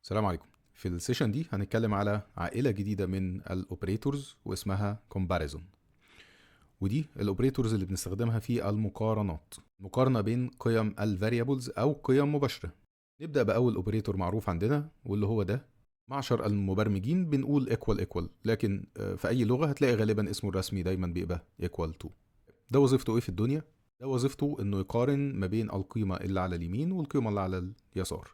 السلام عليكم. في السيشن دي هنتكلم على عائلة جديدة من الاوبريتورز واسمها comparison. ودي الاوبريتورز اللي بنستخدمها في المقارنات، مقارنة بين قيم الفاريبلز او قيم مباشرة. نبدأ بأول اوبريتور معروف عندنا واللي هو ده. معشر المبرمجين بنقول equal لكن في اي لغة هتلاقي غالبا اسمه الرسمي دايما بيبقى equal to. ده وظيفته ايه في الدنيا؟ ده وظيفته انه يقارن ما بين القيمة اللي على اليمين والقيمة اللي على اليسار.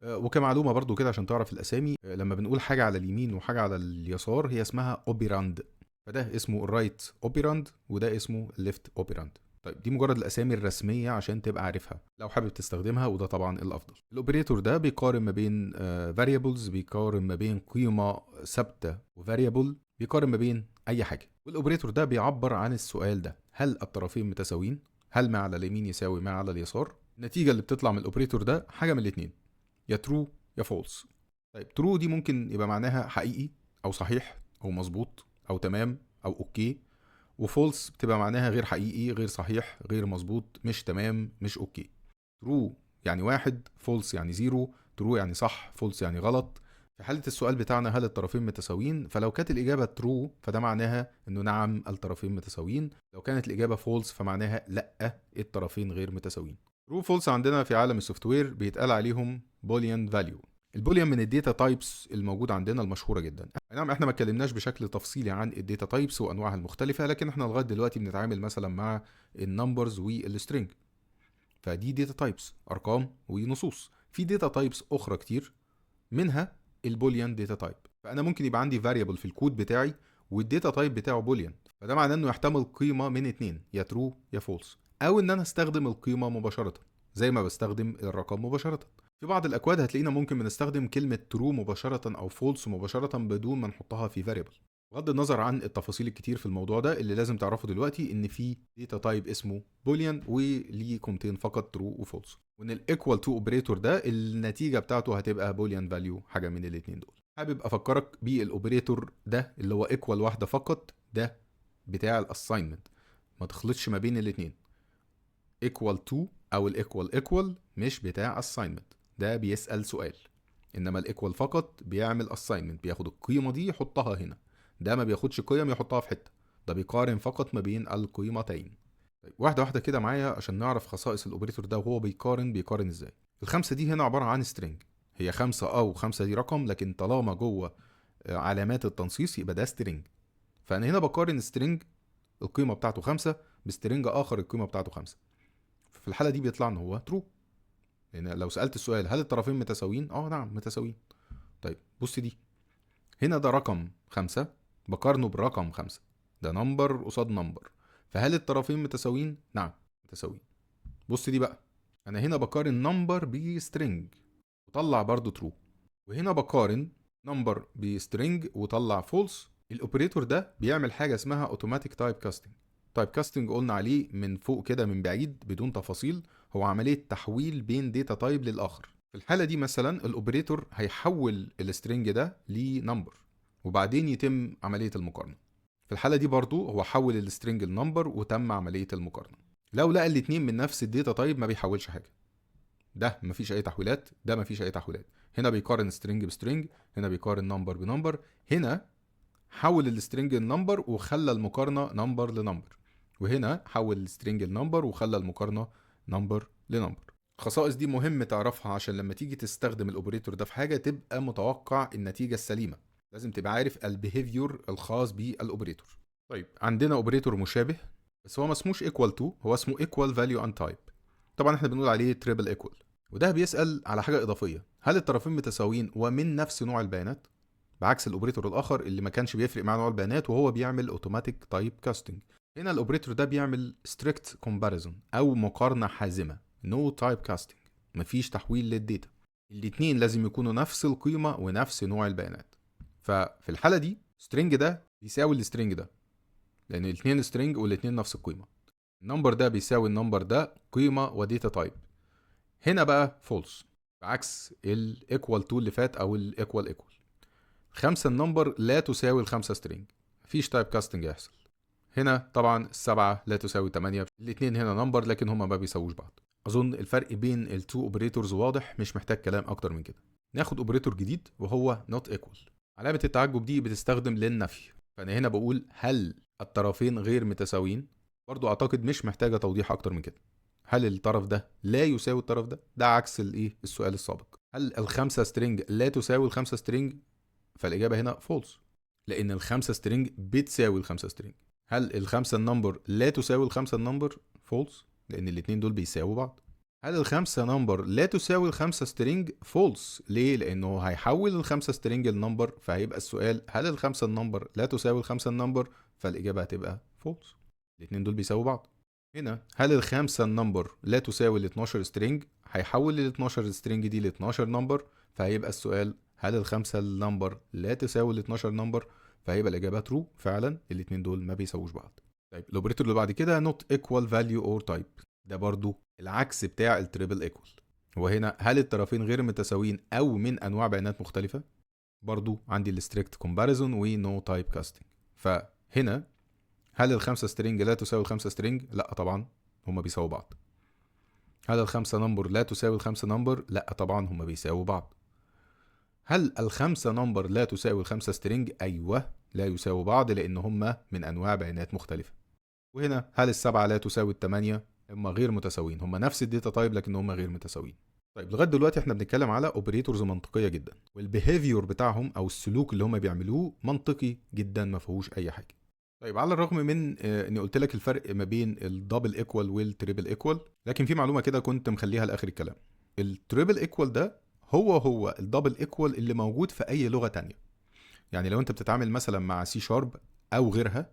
وكمعلومة برضو كده عشان تعرف الأسامي، لما بنقول حاجة على اليمين وحاجة على اليسار هي اسمها اوبيراند. فده اسمه الرايت اوبيراند وده اسمه الليفت اوبيراند. طيب دي مجرد الأسامي الرسمية عشان تبقى عارفها لو حابب تستخدمها، وده طبعا الأفضل. الأوبريتور ده بيقارن ما بين variables، بيقارن ما بين قيمة ثابتة وفاريبل، بيقارن ما بين أي حاجة. والأوبريتور ده بيعبر عن السؤال ده: هل الطرفين متساويين؟ هل ما على اليمين يساوي ما على اليسار؟ النتيجة اللي بتطلع من الأوبريتور ده حاجة من الاتنين، يا ترو يا فولس. طيب ترو دي ممكن يبقى معناها حقيقي او صحيح او مظبوط او تمام او اوكي، وفولس بتبقى معناها غير حقيقي، غير صحيح، غير مظبوط، مش تمام، مش اوكي. ترو يعني واحد، فولس يعني زيرو. ترو يعني صح، فولس يعني غلط. في حالة السؤال بتاعنا هل الطرفين متساويين، فلو كانت الإجابة ترو فده معناها إنه نعم الطرفين متساويين. لو كانت الإجابة فولس فمعناها لأ الطرفين غير متساويين. ترو فولس عندنا في عالم السوفت وير بيتقال عليهم بوليان فاليو. البوليان من الداتا تايبس الموجود عندنا المشهوره جدا. نعم احنا ما اتكلمناش بشكل تفصيلي عن الداتا تايبس وانواعها المختلفه، لكن احنا لغايه دلوقتي بنتعامل مثلا مع النمبرز والسترينج. فدي داتا تايبس، ارقام ونصوص. في داتا تايبس اخرى كتير منها البوليان داتا تايب. فانا ممكن يبقى عندي فاريبل في الكود بتاعي والداتا تايب بتاعه بوليان، فده معناه انه يحتمل قيمه من اتنين، يا ترو يا فولس، او ان انا استخدم القيمه مباشره زي ما بستخدم الرقم مباشره. في بعض الاكواد هتلاقينا ممكن بنستخدم كلمه ترو مباشره او فولس مباشره بدون ما نحطها في فاريبل. بغض النظر عن التفاصيل الكتير في الموضوع ده، اللي لازم تعرفه دلوقتي ان في داتا تايب اسمه بوليان وليه قيمتين فقط، ترو وفولس، وان الايكوال تو اوبريتور ده النتيجه بتاعته هتبقى بوليان فاليو، حاجه من الاثنين دول. حابب افكرك بالاوبريتور ده اللي هو ايكوال واحده فقط، ده بتاع الاساينمنت. ما تخلطش ما بين الاثنين. equal to او الايكوال مش بتاع assignment، ده بيسأل سؤال. انما الايكوال فقط بيعمل assignment، بياخد القيمة دي يحطها هنا. ده ما بياخدش قيم يحطها في حتة، ده بيقارن فقط ما بين القيمتين. طيب واحدة واحدة كده معايا عشان نعرف خصائص الاوبريتور ده وهو بيقارن ازاي. الخمسة دي هنا عبارة عن string. هي خمسة او خمسة دي رقم، لكن طالما جوه علامات التنصيص يبقى ده string. فانا هنا بقارن string القيمة بتاعته خمسة بسترنج اخر القيمة بتاعته خمسة. في الحالة دي بيطلع ان هو ترو، لان لو سألت السؤال هل الطرفين متساويين، نعم متساويين. طيب بص دي، هنا ده رقم خمسة بقارنه برقم خمسة، ده نمبر قصاد نمبر، فهل الطرفين متساويين؟ نعم متساويين. بص دي بقى، انا هنا بقارن نمبر بسترنج وطلع برضو ترو، وهنا بقارن نمبر بسترنج وطلع فولس. الاوبريتور ده بيعمل حاجه اسمها اوتوماتيك تايب كاستنج. تايب كاستنج قلنا عليه من فوق كده من بعيد بدون تفاصيل، هو عمليه تحويل بين داتا تايب للاخر. في الحاله دي مثلا الاوبريتور هيحول السترنج ده لنمبر وبعدين يتم عمليه المقارنه. في الحاله دي برضو هو حول السترنج لنمبر وتم عمليه المقارنه. لو لقى الاتنين من نفس الداتا تايب ما بيحولش حاجه، ده مفيش اي تحويلات، ده مفيش اي تحويلات. هنا بيقارن سترينج بسترينج، هنا بيقارن نمبر بنمبر، هنا حول السترينج لنمبر وخلى المقارنه نمبر لنمبر، وهنا حول السترينج لنمبر وخلى المقارنه نمبر لنمبر. الخصائص دي مهم تعرفها عشان لما تيجي تستخدم الاوبريتور ده في حاجه تبقى متوقع النتيجه السليمه. لازم تبقى عارف البيهيفيور الخاص بالاوبريتور. طيب عندنا اوبريتور مشابه بس هو ما اسموش equal to، هو اسمه equal value and type. طبعا احنا بنقول عليه triple equal، وده بيسأل على حاجة إضافية: هل الطرفين متساويين ومن نفس نوع البيانات؟ بعكس الأوبريتور الآخر اللي ما كانش بيفرق مع نوع البيانات وهو بيعمل اوتوماتيك تايب كاستنج. هنا الأوبريتور ده بيعمل strict comparison أو مقارنة حازمة، no type casting، مفيش تحويل للديتا. الاتنين لازم يكونوا نفس القيمة ونفس نوع البيانات. ففي الحالة دي string ده بيساوي السترنج ده، لأن الاتنين string والاتنين نفس القيمة. النمبر ده بيساوي النمبر ده قيمة وديتا تايب. هنا بقى فولس، بعكس الايكوال تو اللي فات او الايكوال ايكوال. خمسة النمبر لا تساوي الخمسة سترينج، مفيش تايب كاستنج يحصل. هنا طبعا السبعة لا تساوي 8، الاتنين هنا نمبر لكن هما ما بيساووش بعض. اظن الفرق بين التو اوبريتورز واضح، مش محتاج كلام اكتر من كده. ناخد اوبريتور جديد وهو not equal. علامة التعجب دي بتستخدم للنفي، فانا هنا بقول هل الطرفين غير متساويين. برضو اعتقد مش محتاجة توضيح اكتر من كده. هل الطرف ده لا يساوي الطرف ده عكس الايه السؤال السابق. هل الخمسة سترينج لا تساوي الخمسة سترينج؟ فالاجابة هنا فولس، لان الخمسة سترينج بتساوي الخمسة سترينج. هل الخمسة النمبر لا تساوي الخمسة النمبر؟ فولس، لان الاتنين دول بيساووا بعض. هل الخمسة نمبر لا تساوي الخمسة سترينج؟ فولس، ليه؟ لانه هيحول الخمسة سترينج لنمبر، فهيبقى السؤال هل الخمسة النمبر لا تساوي الخمسة النمبر؟ فالاجابة هتبقى فولس، الاتنين دول بيساووا بعض. هنا هل الخمسة النمبر لا تساوي ال 12 سترينج؟ هيحول ال 12 سترينج دي ل 12 نمبر، فهيبقى السؤال هل الخمسة النمبر لا تساوي ال 12 نمبر؟ فهيبقى الإجابة ترو، فعلا الاتنين دول ما بيساووش بعض. طيب الاوبريتور اللي بعد كده not equal value or type، ده برضو العكس بتاع التريبل ايكوال. وهنا هل الطرفين غير متساويين او من انواع بيانات مختلفة؟ برضو عندي الستريكت كومباريزون ونو تايب كاستنج. فهنا هل الخمسة سترينج لا تساوي الخمسة سترينج؟ لا طبعا هما بيساووا بعض. هل الخمسة نمبر لا تساوي الخمسة نمبر؟ لا طبعا هما بيساووا بعض. هل الخمسة نمبر لا تساوي الخمسة سترينج؟ ايوه لا يساووا بعض، لان هما من انواع بيانات مختلفة. وهنا هل السبعة لا تساوي التمانية؟ هما غير متساويين، هما نفس الداتا تايب لكن هما غير متساويين. طيب لغايه دلوقتي احنا بنتكلم على اوبريتورز منطقيه جدا، والبيهيفيور بتاعهم او السلوك اللي هما بيعملوه منطقي جدا ما فيهوش اي حاجه. طيب على الرغم من اني قلت لك الفرق ما بين الدبل ايكوال والتريبل ايكوال، لكن في معلومه كده كنت مخليها لاخر الكلام. التريبل ايكوال ده هو الدبل ايكوال اللي موجود في اي لغه تانية. يعني لو انت بتتعامل مثلا مع سي شارب او غيرها،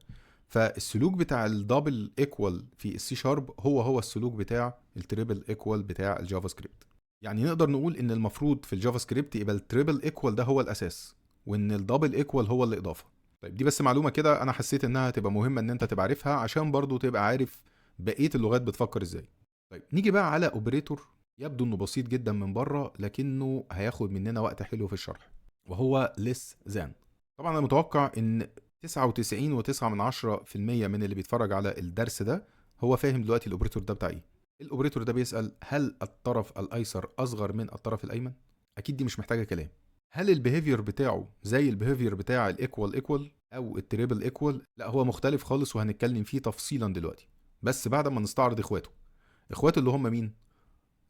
فالسلوك بتاع الدبل ايكوال في السي شارب هو السلوك بتاع التريبل ايكوال بتاع الجافا سكريبت. يعني نقدر نقول ان المفروض في الجافا سكريبت يبقى التريبل ايكوال ده هو الاساس، وان الدبل ايكوال هو الاضافه. طيب دي بس معلومه كده انا حسيت انها تبقى مهمه ان انت تبقى عارفها، عشان برضو تبقى عارف بقيه اللغات بتفكر ازاي. طيب نيجي بقى على اوبريتور يبدو انه بسيط جدا من بره، لكنه هياخد مننا وقت حلو في الشرح، وهو less than. طبعا انا متوقع ان 99.9% من اللي بيتفرج على الدرس ده هو فاهم دلوقتي الاوبريتور ده بتاع ايه. الاوبريتور ده بيسأل هل الطرف الايسر اصغر من الطرف الايمن؟ اكيد دي مش محتاجه كلام. هل البيهيفير بتاعه زي البيهيفير بتاع الايكوال ايكوال او التريبل ايكوال؟ لا هو مختلف خالص، وهنتكلم فيه تفصيلا دلوقتي، بس بعد ما نستعرض اخواته اللي هم مين؟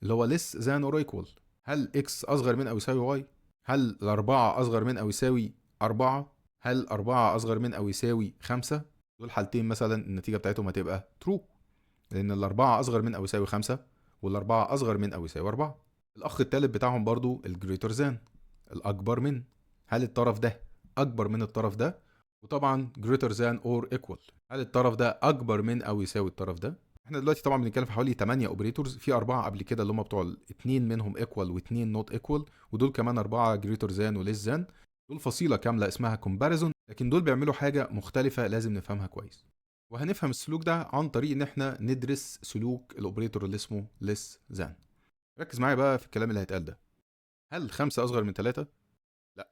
اللي هو less than or equal. هل x اصغر من او يساوي y؟ هل الأربعة أصغر من أو يساوي 4؟ هل 4 أصغر من أو يساوي 5؟ دول حالتين مثلا النتيجة بتاعتهم هتبقى true، لأن الأربعة أصغر من أو يساوي 5، والأربعة أصغر من أو يساوي 4. الأخ التالت بتاعهم برضو الجريتر ذان، الأكبر من. هل الطرف ده أكبر من الطرف ده؟ وطبعا greater than or equal. هل الطرف ده أكبر من أو يساوي الطرف ده؟ احنا دلوقتي طبعا بنتكلم في حوالي 8 اوبريتورز، في 4 قبل كده اللي هم بتوع الاثنين منهم ايكوال واثنين نوت ايكوال، ودول كمان 4 جريتر ذان وليس ذان. دول فصيله كامله اسمها كومباريزون، لكن دول بيعملوا حاجه مختلفه لازم نفهمها كويس. وهنفهم السلوك ده عن طريق ان احنا ندرس سلوك الاوبريتور اللي اسمه ليس ذان. ركز معايا بقى في الكلام اللي هيتقال ده. هل 5 اصغر من 3؟ لا.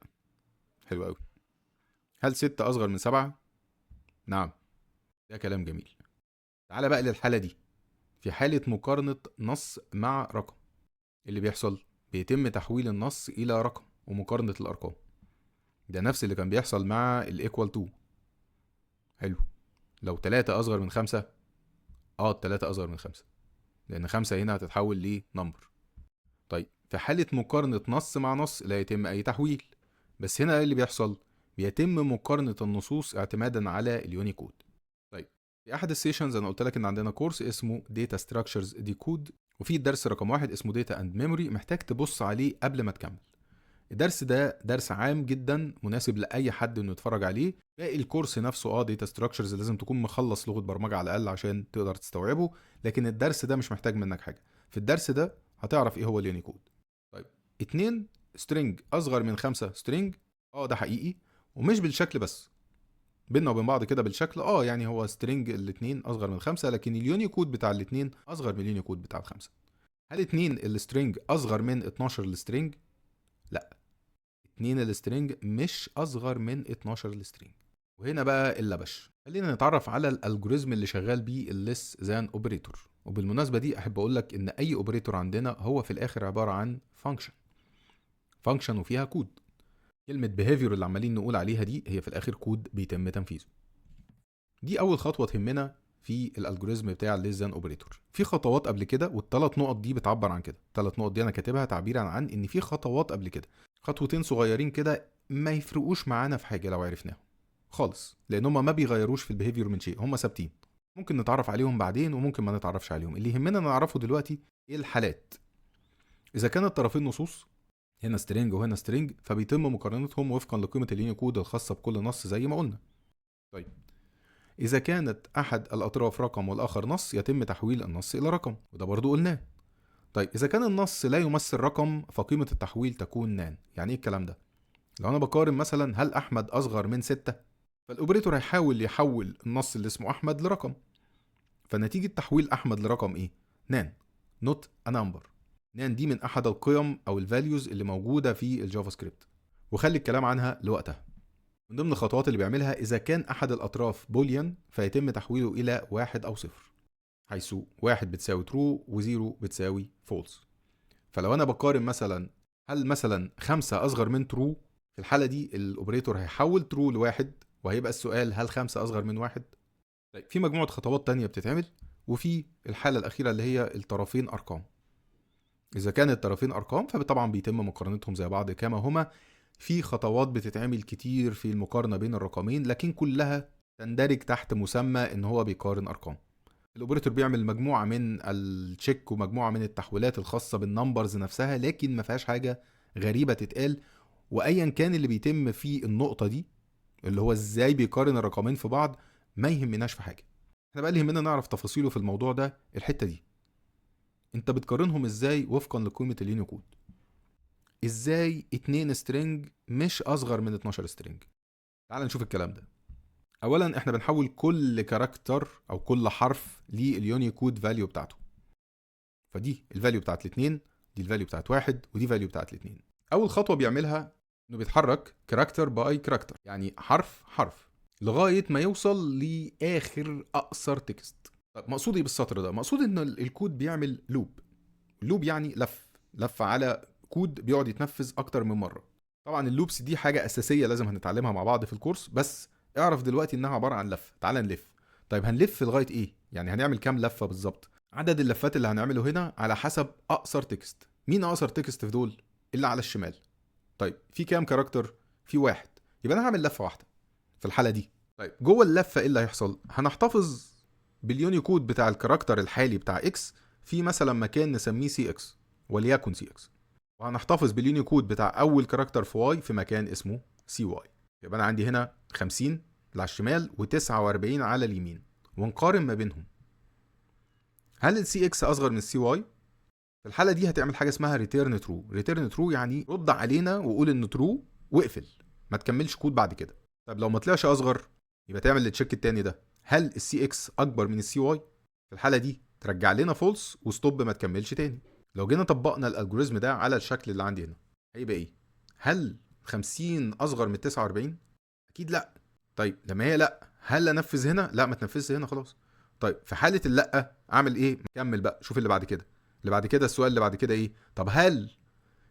حلو قوي. هل 6 اصغر من 7؟ نعم. ده كلام جميل. تعالى بقى للحاله دي. في حالة مقارنة نص مع رقم، اللي بيحصل بيتم تحويل النص إلى رقم ومقارنة الأرقام. ده نفس اللي كان بيحصل مع الإيكوال 2. حلو. لو 3 أصغر من 5، 3 أصغر من 5، لأن 5 هنا هتتحول لنمبر. طيب في حالة مقارنة نص مع نص لا يتم أي تحويل، بس هنا إيه اللي بيحصل؟ بيتم مقارنة النصوص اعتمادا على اليونيكود. طيب في أحد السيشنز أنا قلت لك إن عندنا كورس اسمه Data Structures Decode، وفي الدرس رقم 1 اسمه Data and Memory، محتاج تبص عليه قبل ما تكمل. الدرس ده درس عام جدا مناسب لأي حد إنه يتفرج عليه. باقي الكورس نفسه Data Structures لازم تكون مخلص لغة برمجة على الأقل عشان تقدر تستوعبه، لكن الدرس ده مش محتاج منك حاجة. في الدرس ده هتعرف إيه هو اليونيكود. طيب 2 string أصغر من 5 string، ده حقيقي، ومش بالشكل بس، بيننا وبين بعض كده بالشكل يعني هو سترينج الاتنين اصغر من 5، لكن اليونيكود بتاع الاتنين اصغر من اليونيكود بتاع ال5. هل 2 السترينج اصغر من 12 السترينج؟ لا، 2 السترينج مش اصغر من 12 السترينج. وهنا بقى اللبش. خلينا نتعرف على الالجوريزم اللي شغال بيه الليس ذان اوبريتور. وبالمناسبه دي احب اقول لك ان اي اوبريتور عندنا هو في الاخر عباره عن فانكشن. فانكشن وفيها كود. كلمة behavior اللي عمالين نقول عليها دي هي في الآخر كود بيتم تنفيذه. دي أول خطوة تهمنا في الالجوريزم بتاع الليس ذان اوبريتور. في خطوات قبل كده، والثلاث نقط دي بتعبر عن كده. الثلاث نقط دي أنا كاتبها تعبيرا عن إن في خطوات قبل كده، خطوتين صغيرين كده ما يفرقوش معانا في حاجة لو عرفناهم خالص، لأن هما ما بيغيروش في البيهيفير من شيء، هما ثابتين. ممكن نتعرف عليهم بعدين وممكن ما نتعرفش عليهم. اللي يهمنا نعرفه دلوقتي ايه الحالات. إذا كان الطرفين نصوص، هنا سترينج وهنا سترينج، فبيتم مقارنتهم وفقا لقيمة اليونيكود الخاصة بكل نص زي ما قلنا. طيب إذا كانت أحد الأطراف رقم والآخر نص، يتم تحويل النص إلى رقم، وده برضو قلناه. طيب إذا كان النص لا يمثل رقم، فقيمة التحويل تكون نان. يعني إيه الكلام ده؟ لو أنا بقارن مثلا هل أحمد أصغر من 6، فالأوبريتور هيحاول يحول النص اللي اسمه أحمد لرقم، فنتيجة تحويل أحمد لرقم إيه؟ نان، نوت أ نمبر. نان دي من أحد القيم أو الفاليوز اللي موجودة في الجافا سكريبت، وخلي الكلام عنها لوقتها. من ضمن الخطوات اللي بيعملها، إذا كان أحد الأطراف بوليان فيتم تحويله إلى 1 أو 0، حيث 1 بتساوي true و0 بتساوي false. فلو أنا بقارن مثلا هل مثلا 5 أصغر من true، في الحالة دي الأوبريتور هيحول true لواحد، وهيبقى السؤال هل 5 أصغر من 1؟ طيب في مجموعة خطوات تانية بتتعمل، وفي الحالة الأخيرة اللي هي الطرفين أرقام. إذا كان الطرفين أرقام فطبعا بيتم مقارنتهم زي بعض كما هما. في خطوات بتتعمل كتير في المقارنة بين الرقمين، لكن كلها تندرج تحت مسمى إن هو بيقارن أرقام. الأوبريتور بيعمل مجموعة من التشيك ومجموعة من التحويلات الخاصة بالنمبرز نفسها، لكن ما فيهاش حاجة غريبة تتقال. وأيا كان اللي بيتم في النقطة دي اللي هو إزاي بيقارن الرقمين في بعض، ما يهمناش في حاجة. احنا بقى اللي يهمنا نعرف تفاصيله في الموضوع ده الحتة دي. انت بتقارنهم ازاي وفقا لقيمة اليونيكود؟ ازاي 2 سترينج مش اصغر من 12 سترينج؟ تعال نشوف الكلام ده. اولا احنا بنحول كل كاركتر او كل حرف لليونيكود فاليو بتاعته. فدي الفاليو بتاعت الاثنين، دي الفاليو بتاعت واحد، ودي فاليو بتاعت الاثنين. اول خطوة بيعملها انه بيتحرك كاركتر باي كاركتر، يعني حرف حرف لغاية ما يوصل لاخر اقصر تكست. طب مقصود ايه بالسطر ده؟ مقصود ان الكود بيعمل لوب. اللوب يعني لف على كود بيقعد يتنفذ اكتر من مره. طبعا اللوبس دي حاجه اساسيه لازم هنتعلمها مع بعض في الكورس، بس اعرف دلوقتي انها عباره عن لف. تعال نلف. طيب هنلف لغايه ايه؟ يعني هنعمل كام لفه بالظبط؟ عدد اللفات اللي هنعمله هنا على حسب اقصر تكست. مين اقصر تكست في دول؟ اللي على الشمال. طيب في كام كاركتر؟ في واحد، يبقى انا هعمل لفه واحده في الحاله دي. طيب جوه اللفه ايه اللي هيحصل؟ هنحتفظ باليونيكود بتاع الكاركتر الحالي بتاع اكس في مثلا مكان نسميه سي اكس، وليكن سي اكس، وهنحتفظ باليونيكود بتاع اول كاركتر في واي في مكان اسمه سي واي. يبقى انا عندي هنا 50 على الشمال و49 على اليمين، ونقارن ما بينهم. هل السي اكس اصغر من السي واي؟ في الحاله دي هتعمل حاجه اسمها ريتيرن ترو. ريتيرن ترو يعني رد علينا وقول انه ترو واقفل، ما تكملش كود بعد كده. طب لو ما طلعش اصغر، يبقى تعمل التشيك التاني ده، هل السي اكس اكبر من السي واي؟ في الحاله دي ترجع لنا فولس وستوب، ما تكملش تاني. لو جينا طبقنا الالجوريزم ده على الشكل اللي عندي هنا، هيبقى ايه؟ هل 50 اصغر من 49؟ اكيد لا. طيب لما هي لا، هل انفذ هنا؟ لا، ما تنفذش هنا خلاص. طيب في حاله اللا اعمل ايه؟ كمل بقى، شوف اللي بعد كده. اللي بعد كده السؤال اللي بعد كده ايه؟ طب هل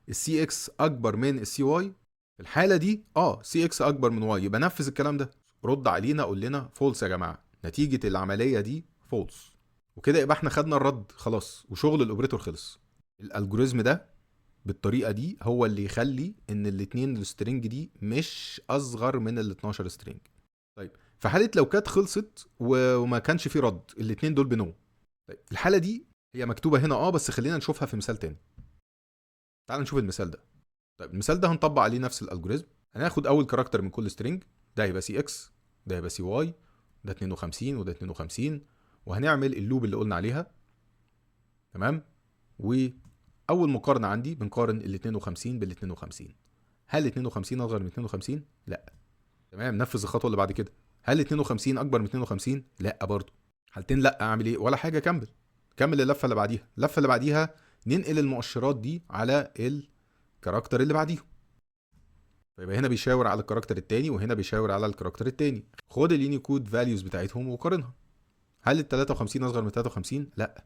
السي اكس اكبر من السي واي؟ في الحاله دي سي اكس اكبر من واي، يبقى نفذ الكلام ده. رد علينا قول لنا فولس يا جماعه، نتيجه العمليه دي فولس. وكده يبقى احنا خدنا الرد خلاص، وشغل الاوبريتور خلص. الالجوريزم ده بالطريقه دي هو اللي يخلي ان الاثنين السترينج دي مش اصغر من ال 12 سترينج. طيب في حاله لو كانت خلصت وما كانش في رد، الاثنين دول بنو. طيب الحاله دي هي مكتوبه هنا بس خلينا نشوفها في مثال تاني. تعال نشوف المثال ده. طيب المثال ده هنطبق عليه نفس الالجوريزم. هناخد اول كاركتر من كل سترينج، ده هيبقى سي اكس، ده هيبقى سي واي، ده 52 وده 52، وهنعمل اللوب اللي قلنا عليها. تمام. واول مقارنه عندي بنقارن ال 52 بال 52. هل 52 اصغر من 52؟ لا. تمام. نفذ الخطوه اللي بعد كده. هل 52 اكبر من 52؟ لا برضه. حالتين لا. اعمل ايه؟ ولا حاجه، كمل اللفه اللي بعديها. اللفه اللي بعديها ننقل المؤشرات دي على الكاركتر اللي بعديهم. فيبقى هنا بيشاور على الكاركتر التاني، وهنا بيشاور على الكاركتر التاني. خد اليونيكود فاليوز بتاعتهم وقارنها. هل ال 53 اصغر من 53؟ لا.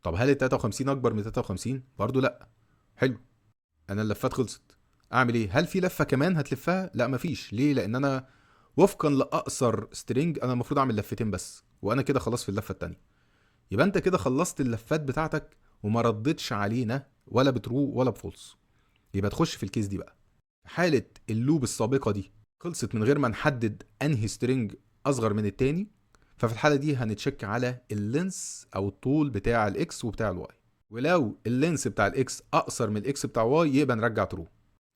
طب هل ال 53 اكبر من 53؟ برضه لا. حلو. انا اللفات خلصت. اعمل ايه؟ هل في لفه كمان هتلفها؟ لا مفيش. ليه؟ لان انا وفقا لاقصر سترينج انا المفروض اعمل لفتين بس، وانا كده خلاص في اللفه التانية. يبقى انت كده خلصت اللفات بتاعتك وما ردتش علينا ولا بترو ولا بفولس. يبقى تخش في الكيس دي بقى. في حاله اللوب السابقه دي خلصت من غير ما نحدد انهي سترينج اصغر من التاني، ففي الحاله دي هنتشك على اللينس او الطول بتاع الاكس وبتاع الواي، ولو اللينس بتاع الاكس اقصر من الاكس بتاع واي يبقى نرجع ترو،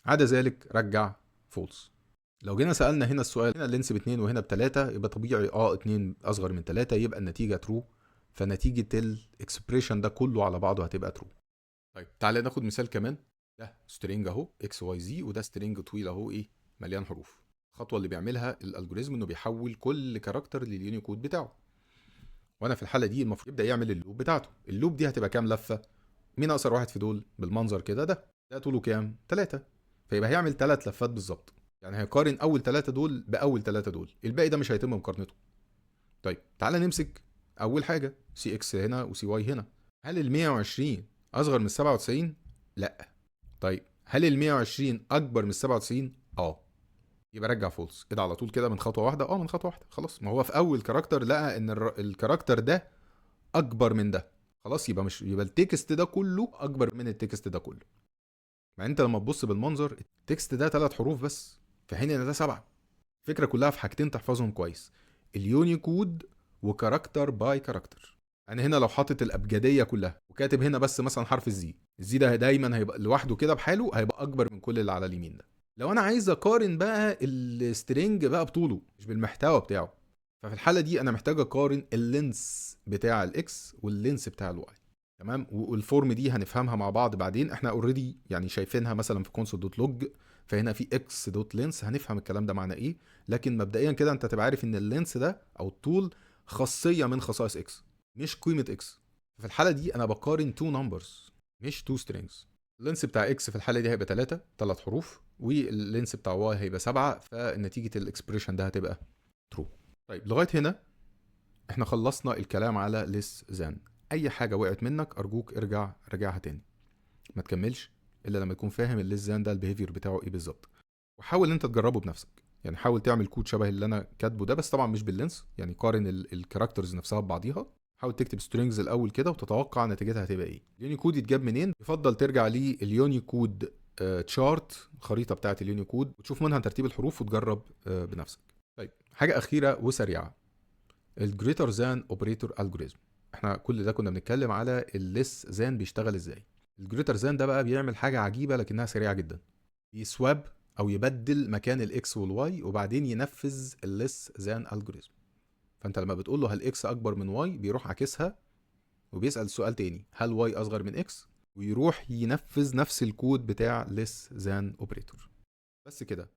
عدا ذلك رجع فولس. لو جينا سالنا هنا السؤال، هنا اللينس ب2 وهنا ب3، يبقى طبيعي 2 اصغر من 3 يبقى النتيجه ترو، فنتيجه الاكسبريشن ده كله على بعضه هتبقى ترو. طيب تعالى ناخد مثال كمان. ده سترينج اهو اكس واي زي، وده سترينج طويل اهو ايه مليان حروف. الخطوه اللي بيعملها الالجوريزم انه بيحول كل كاركتر لليونيكود بتاعه، وانا في الحاله دي المفروض يبدا يعمل اللوب بتاعته. اللوب دي هتبقى كام لفه؟ مين اقصر واحد في دول بالمنظر كده؟ ده طوله كام؟ 3، فيبقى هيعمل 3 لفات بالظبط. يعني هيقارن اول 3 دول باول 3 دول، الباقي ده مش هيتم مقارنته. طيب تعالى نمسك اول حاجه سي اكس هنا وسي واي هنا. هل ال 120 اصغر من 97؟ لا. طيب هل ال 120 اكبر من 97؟ اه. يبقى رجع فولس كده على طول كده من خطوه واحده. من خطوه واحده خلاص، ما هو في اول كاركتر لقى ان الكاركتر ده اكبر من ده، خلاص يبقى مش، يبقى التكست ده كله اكبر من التكست ده كله. مع انت لما تبص بالمنظر التكست ده 3 حروف بس، في حين ان ده 7. الفكره كلها في حاجتين تحفظهم كويس: اليونيكود وكاركتر باي كاركتر. انا هنا لو حاطط الابجديه كلها وكاتب هنا بس مثلا حرف الزي ده دايما هيبقى لوحده كده بحاله، هيبقى اكبر من كل اللي على اليمين ده. لو انا عايز اقارن بقى السترينج بقى بطوله مش بالمحتوى بتاعه، ففي الحاله دي انا محتاج اقارن اللينس بتاع الاكس واللينس بتاع الواي. تمام. والفورم دي هنفهمها مع بعض بعدين، احنا اوريدي يعني شايفينها مثلا في console.log، فهنا في x.lens هنفهم الكلام ده معناه ايه. لكن مبدئيا كده انت تبقى عارف ان اللينس ده او الطول خاصيه من خصائص x مش قيمه x. في الحاله دي انا بقارن 2 numbers مش 2 strings. اللينس بتاع x في الحاله دي هيبقى 3 حروف، واللينس بتاع y هيبقى 7، فنتيجه الاكسبريشن ده هتبقى true. طيب لغايه هنا احنا خلصنا الكلام على less than. اي حاجه وقعت منك ارجوك رجعها تاني، ما تكملش الا لما تكون فاهم الليس زان ده البيهيفير بتاعه ايه بالظبط. وحاول انت تجربه بنفسك، يعني حاول تعمل كود شبه اللي انا كاتبه ده، بس طبعا مش باللينس، يعني قارن الكاركترز نفسها ببعضيها. حاول تكتب سترينجز الاول كده وتتوقع نتيجتها هتبقى ايه. اليونيكود يتجاب منين؟ يفضل ترجع لليونيكود تشارت، الخريطه بتاعه اليونيكود، وتشوف منها ترتيب الحروف وتجرب بنفسك. طيب حاجه اخيره وسريعه، الجريتر زان اوبريتور الجوريزم. احنا كل ده كنا بنتكلم على الليس زان بيشتغل ازاي. الجريتر زان ده بقى بيعمل حاجه عجيبه لكنها سريعه جدا، بيسواب او يبدل مكان الاكس والواي وبعدين ينفذ الليس زان الجوريزم. فانت لما بتقول له هل اكس اكبر من واي بيروح عاكسها وبيسال سؤال تاني، هل واي اصغر من اكس، ويروح ينفذ نفس الكود بتاع ليس زان اوبريتور. بس كده.